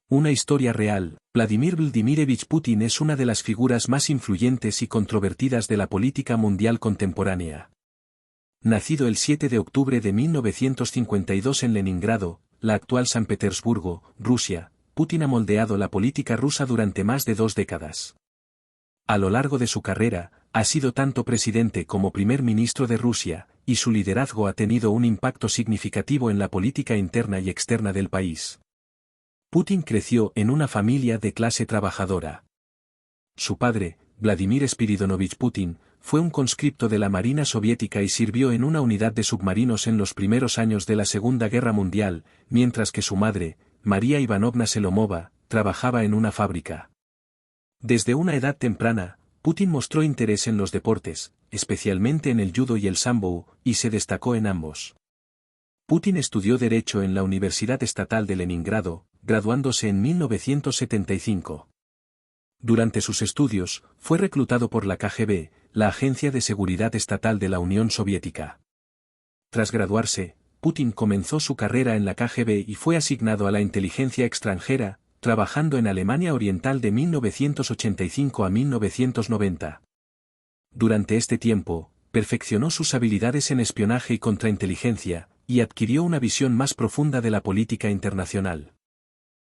Una historia real. Vladimir Vladimirovich Putin es una de las figuras más influyentes y controvertidas de la política mundial contemporánea. Nacido el 7 de octubre de 1952 en Leningrado, la actual San Petersburgo, Rusia, Putin ha moldeado la política rusa durante más de 2 décadas. A lo largo de su carrera, ha sido tanto presidente como primer ministro de Rusia, y su liderazgo ha tenido un impacto significativo en la política interna y externa del país. Putin creció en una familia de clase trabajadora. Su padre, Vladimir Spiridonovich Putin, fue un conscripto de la Marina soviética y sirvió en una unidad de submarinos en los primeros años de la Segunda Guerra Mundial, mientras que su madre, María Ivanovna Selomova, trabajaba en una fábrica. Desde una edad temprana, Putin mostró interés en los deportes, especialmente en el judo y el sambo, y se destacó en ambos. Putin estudió Derecho en la Universidad Estatal de Leningrado, graduándose en 1975. Durante sus estudios, fue reclutado por la KGB, la Agencia de Seguridad Estatal de la Unión Soviética. Tras graduarse, Putin comenzó su carrera en la KGB y fue asignado a la inteligencia extranjera, trabajando en Alemania Oriental de 1985 a 1990. Durante este tiempo, perfeccionó sus habilidades en espionaje y contrainteligencia, y adquirió una visión más profunda de la política internacional.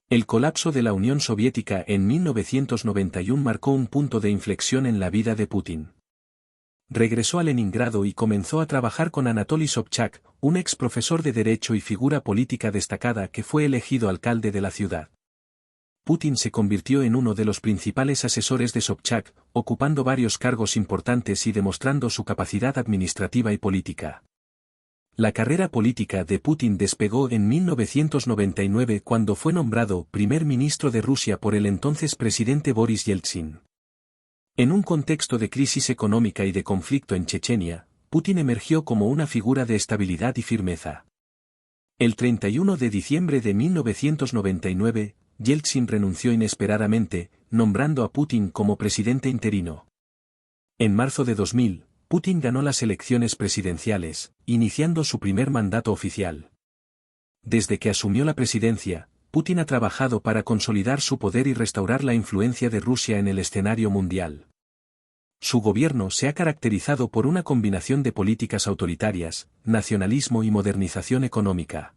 El colapso de la Unión Soviética en 1991 marcó un punto de inflexión en la vida de Putin. Regresó a Leningrado y comenzó a trabajar con Anatoly Sobchak, un ex profesor de Derecho y figura política destacada que fue elegido alcalde de la ciudad. Putin se convirtió en uno de los principales asesores de Sobchak, ocupando varios cargos importantes y demostrando su capacidad administrativa y política. La carrera política de Putin despegó en 1999 cuando fue nombrado primer ministro de Rusia por el entonces presidente Boris Yeltsin. En un contexto de crisis económica y de conflicto en Chechenia, Putin emergió como una figura de estabilidad y firmeza. El 31 de diciembre de 1999, Yeltsin renunció inesperadamente, nombrando a Putin como presidente interino. En marzo de 2000, Putin ganó las elecciones presidenciales, iniciando su primer mandato oficial. Desde que asumió la presidencia, Putin ha trabajado para consolidar su poder y restaurar la influencia de Rusia en el escenario mundial. Su gobierno se ha caracterizado por una combinación de políticas autoritarias, nacionalismo y modernización económica.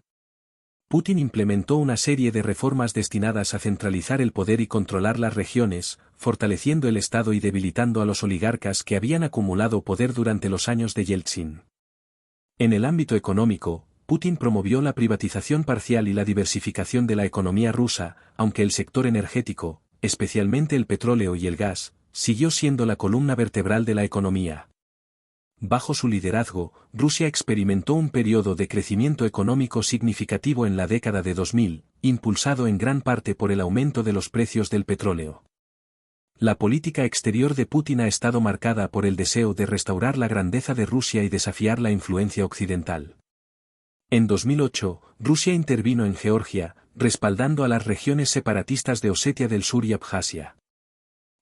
Putin implementó una serie de reformas destinadas a centralizar el poder y controlar las regiones, fortaleciendo el Estado y debilitando a los oligarcas que habían acumulado poder durante los años de Yeltsin. En el ámbito económico, Putin promovió la privatización parcial y la diversificación de la economía rusa, aunque el sector energético, especialmente el petróleo y el gas, siguió siendo la columna vertebral de la economía. Bajo su liderazgo, Rusia experimentó un periodo de crecimiento económico significativo en la década de 2000, impulsado en gran parte por el aumento de los precios del petróleo. La política exterior de Putin ha estado marcada por el deseo de restaurar la grandeza de Rusia y desafiar la influencia occidental. En 2008, Rusia intervino en Georgia, respaldando a las regiones separatistas de Osetia del Sur y Abjasia.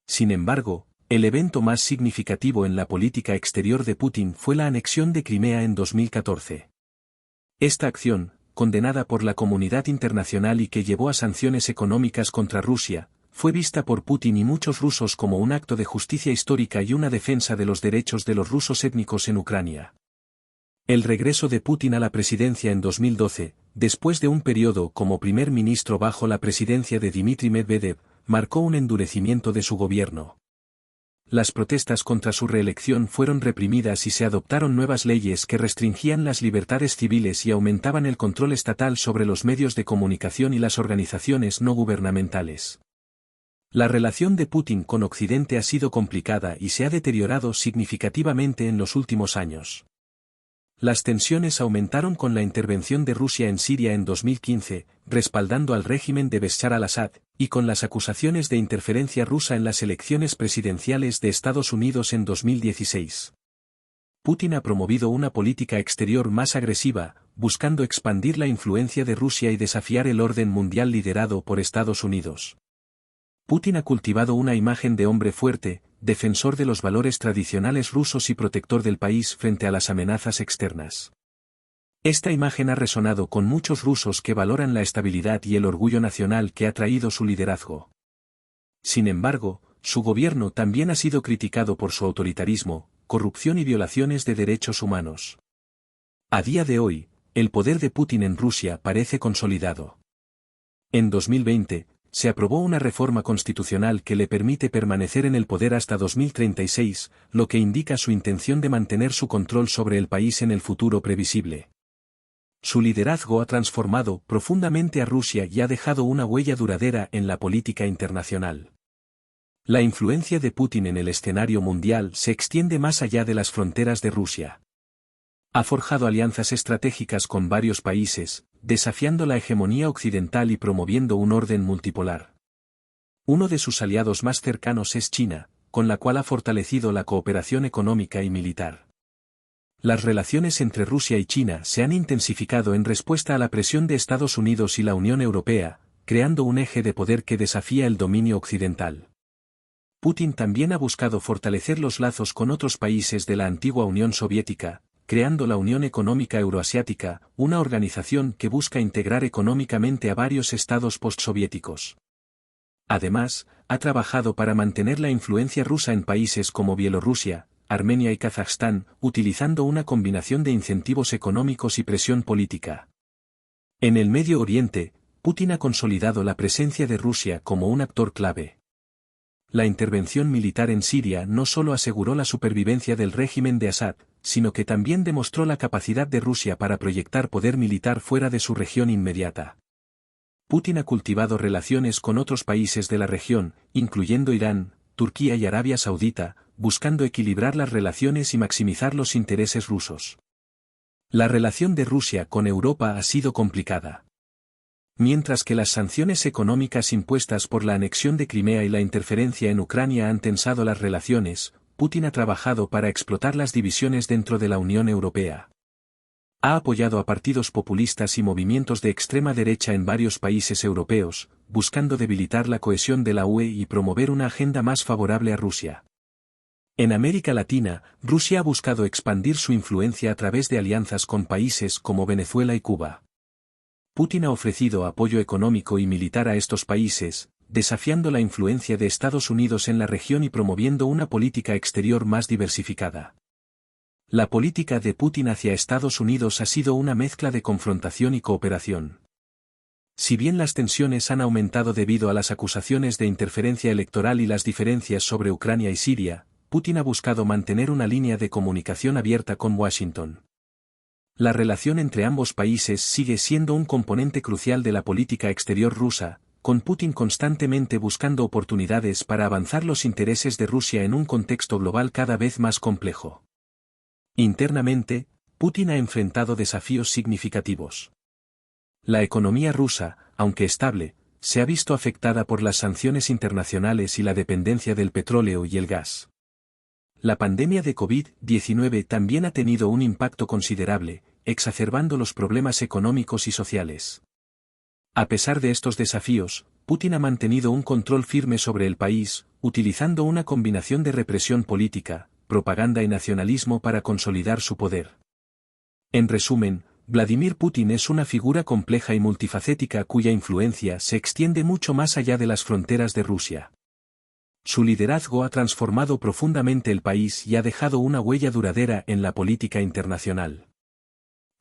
Sin embargo, el evento más significativo en la política exterior de Putin fue la anexión de Crimea en 2014. Esta acción, condenada por la comunidad internacional y que llevó a sanciones económicas contra Rusia, fue vista por Putin y muchos rusos como un acto de justicia histórica y una defensa de los derechos de los rusos étnicos en Ucrania. El regreso de Putin a la presidencia en 2012, después de un periodo como primer ministro bajo la presidencia de Dmitry Medvedev, marcó un endurecimiento de su gobierno. Las protestas contra su reelección fueron reprimidas y se adoptaron nuevas leyes que restringían las libertades civiles y aumentaban el control estatal sobre los medios de comunicación y las organizaciones no gubernamentales. La relación de Putin con Occidente ha sido complicada y se ha deteriorado significativamente en los últimos años. Las tensiones aumentaron con la intervención de Rusia en Siria en 2015, respaldando al régimen de Bashar al-Assad, y con las acusaciones de interferencia rusa en las elecciones presidenciales de Estados Unidos en 2016. Putin ha promovido una política exterior más agresiva, buscando expandir la influencia de Rusia y desafiar el orden mundial liderado por Estados Unidos. Putin ha cultivado una imagen de hombre fuerte, defensor de los valores tradicionales rusos y protector del país frente a las amenazas externas. Esta imagen ha resonado con muchos rusos que valoran la estabilidad y el orgullo nacional que ha traído su liderazgo. Sin embargo, su gobierno también ha sido criticado por su autoritarismo, corrupción y violaciones de derechos humanos. A día de hoy, el poder de Putin en Rusia parece consolidado. En 2020, se aprobó una reforma constitucional que le permite permanecer en el poder hasta 2036, lo que indica su intención de mantener su control sobre el país en el futuro previsible. Su liderazgo ha transformado profundamente a Rusia y ha dejado una huella duradera en la política internacional. La influencia de Putin en el escenario mundial se extiende más allá de las fronteras de Rusia. Ha forjado alianzas estratégicas con varios países, desafiando la hegemonía occidental y promoviendo un orden multipolar. Uno de sus aliados más cercanos es China, con la cual ha fortalecido la cooperación económica y militar. Las relaciones entre Rusia y China se han intensificado en respuesta a la presión de Estados Unidos y la Unión Europea, creando un eje de poder que desafía el dominio occidental. Putin también ha buscado fortalecer los lazos con otros países de la antigua Unión Soviética, creando la Unión Económica Euroasiática, una organización que busca integrar económicamente a varios estados postsoviéticos. Además, ha trabajado para mantener la influencia rusa en países como Bielorrusia, Armenia y Kazajstán, utilizando una combinación de incentivos económicos y presión política. En el Medio Oriente, Putin ha consolidado la presencia de Rusia como un actor clave. La intervención militar en Siria no solo aseguró la supervivencia del régimen de Assad, sino que también demostró la capacidad de Rusia para proyectar poder militar fuera de su región inmediata. Putin ha cultivado relaciones con otros países de la región, incluyendo Irán, Turquía y Arabia Saudita, buscando equilibrar las relaciones y maximizar los intereses rusos. La relación de Rusia con Europa ha sido complicada. Mientras que las sanciones económicas impuestas por la anexión de Crimea y la interferencia en Ucrania han tensado las relaciones, Putin ha trabajado para explotar las divisiones dentro de la Unión Europea. Ha apoyado a partidos populistas y movimientos de extrema derecha en varios países europeos, buscando debilitar la cohesión de la UE y promover una agenda más favorable a Rusia. En América Latina, Rusia ha buscado expandir su influencia a través de alianzas con países como Venezuela y Cuba. Putin ha ofrecido apoyo económico y militar a estos países, desafiando la influencia de Estados Unidos en la región y promoviendo una política exterior más diversificada. La política de Putin hacia Estados Unidos ha sido una mezcla de confrontación y cooperación. Si bien las tensiones han aumentado debido a las acusaciones de interferencia electoral y las diferencias sobre Ucrania y Siria, Putin ha buscado mantener una línea de comunicación abierta con Washington. La relación entre ambos países sigue siendo un componente crucial de la política exterior rusa, con Putin constantemente buscando oportunidades para avanzar los intereses de Rusia en un contexto global cada vez más complejo. Internamente, Putin ha enfrentado desafíos significativos. La economía rusa, aunque estable, se ha visto afectada por las sanciones internacionales y la dependencia del petróleo y el gas. La pandemia de COVID-19 también ha tenido un impacto considerable, exacerbando los problemas económicos y sociales. A pesar de estos desafíos, Putin ha mantenido un control firme sobre el país, utilizando una combinación de represión política, propaganda y nacionalismo para consolidar su poder. En resumen, Vladimir Putin es una figura compleja y multifacética cuya influencia se extiende mucho más allá de las fronteras de Rusia. Su liderazgo ha transformado profundamente el país y ha dejado una huella duradera en la política internacional.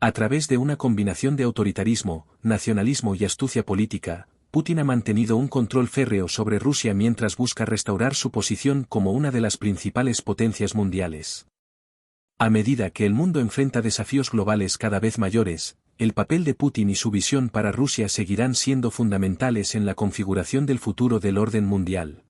A través de una combinación de autoritarismo, nacionalismo y astucia política, Putin ha mantenido un control férreo sobre Rusia mientras busca restaurar su posición como una de las principales potencias mundiales. A medida que el mundo enfrenta desafíos globales cada vez mayores, el papel de Putin y su visión para Rusia seguirán siendo fundamentales en la configuración del futuro del orden mundial.